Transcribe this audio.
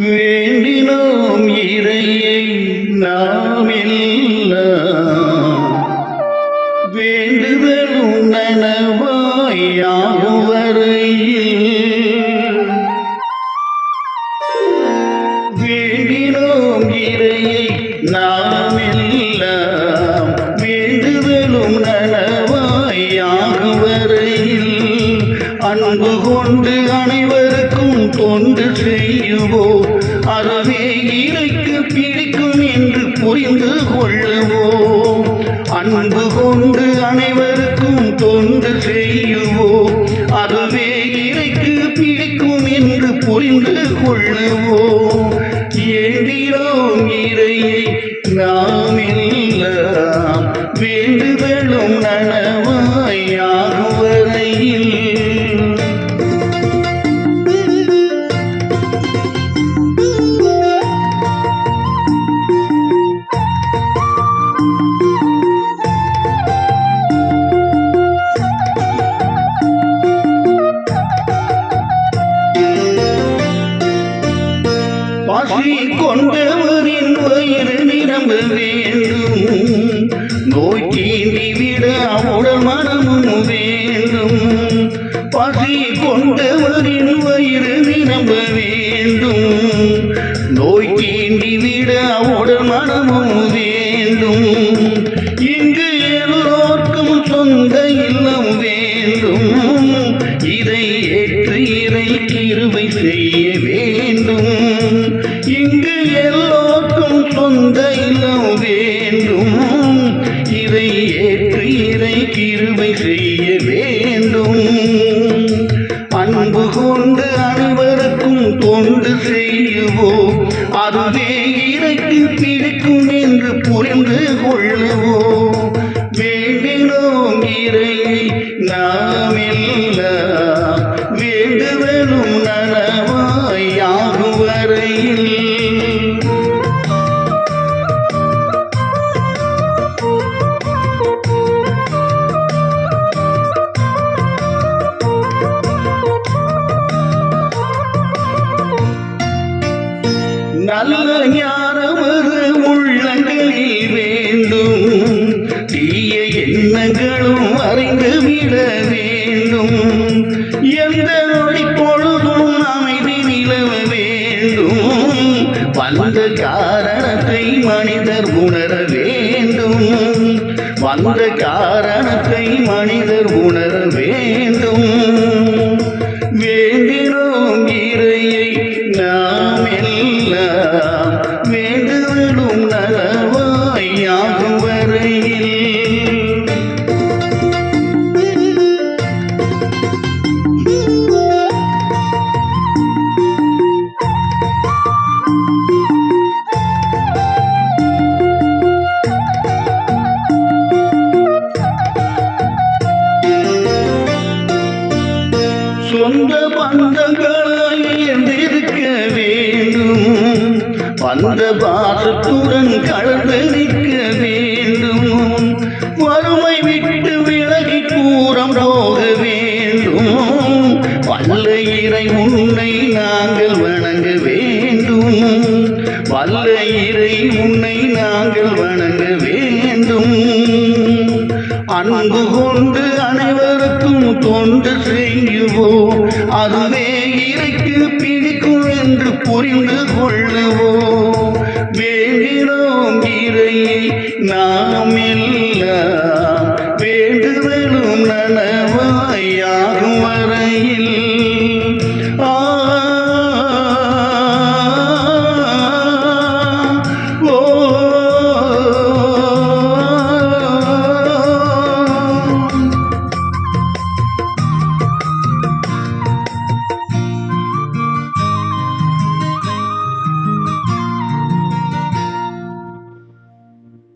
வேண்டினோம் இறையை நாம் எல்லாம் வேண்டுதலும் நனவாயாகும் வரையில் வேண்டினோம் இறையை நாம் எல்லாம் வேண்டுதலும் நனவாயாகும் வரையில் அன்பு கொண்டு அனைவருக்கும் தொண்டு செய்யுவோம் அதுவே இறைக்கு பிடிக்கும் என்று புரிந்து கொள்ளுவோம் அன்பு கொண்டு அனைவருக்கும் தொண்டு செய்யுவோம் அதுவே இறைக்கு பிடிக்கும் என்று புரிந்து கொள்ளுவோம் ஏந்திரோம் இறையை நாம் எல்லாம் வேண்டுதலும் நனவாயாகும் வரையில் பசி கொண்டவரின் வயிறு நிரம்ப வேண்டும் நோய் தீண்டிவிட உடல் மனமும் வேண்டும் பசி கொண்டவரின் வயிறு நிரம்ப வேண்டும் நோய் தீண்டிவிட உடல் மனமும் வேண்டும் இங்கு எல்லோருக்கும் சொந்த இல்லம் வேண்டும் இதை ஏற்று இறை கிருபை செய்ய வேண்டும் இங்கு எல்லோருக்கும் சொந்த இல்லம் வேண்டும் இதை ஏற்று இறை கிருபை செய்ய வேண்டும் அன்பு கொண்டு அனைவருக்கும் தொண்டு செய்யுவோம் அதுவே இறைக்கு பிடிக்கும் என்று புரிந்து கொள்ளுவோம் வேண்டினோம் இறையை நாம் எல்லாம் வேண்டுதலும் நனவாயாகும் வரையில் நல்ல ஞானமது உள்ளங்களில் வேண்டும் தீய எண்ணங்களும் அறிந்துவிட வேண்டும் எந்த நொடி பொழுதும் அமைதி நிலவ வேண்டும் வந்த காரணத்தை மனிதர் உணர வேண்டும் வந்த காரணத்தை மனிதர் உணர வேண்டும் வேண்டினோம் இறையை நாம் எல்லாம் வேண்டுதலும் நனவாயாகும் வரையில் சொந்த பந்தங்களாய் இருக்க வேண்டும் வந்த பாசத்துடன் கலந்து நிற்க வேண்டும் வறுமை விட்டு விலகி கூறம் போக வேண்டும் வல்ல இறை உன்னை நாங்கள் வணங்க வேண்டும் வல்ல இறை உன்னை நாங்கள் வணங்க வேண்டும் அன்பு கொண்டு அனைவருக்கும் தொண்டு செய்யுவோம் அதுவே இறைக்கு பிடிக்கும் என்று புரிந்து கொள்ளுவோம் வேண்டினோம் இறையை நாம் எல்லாம்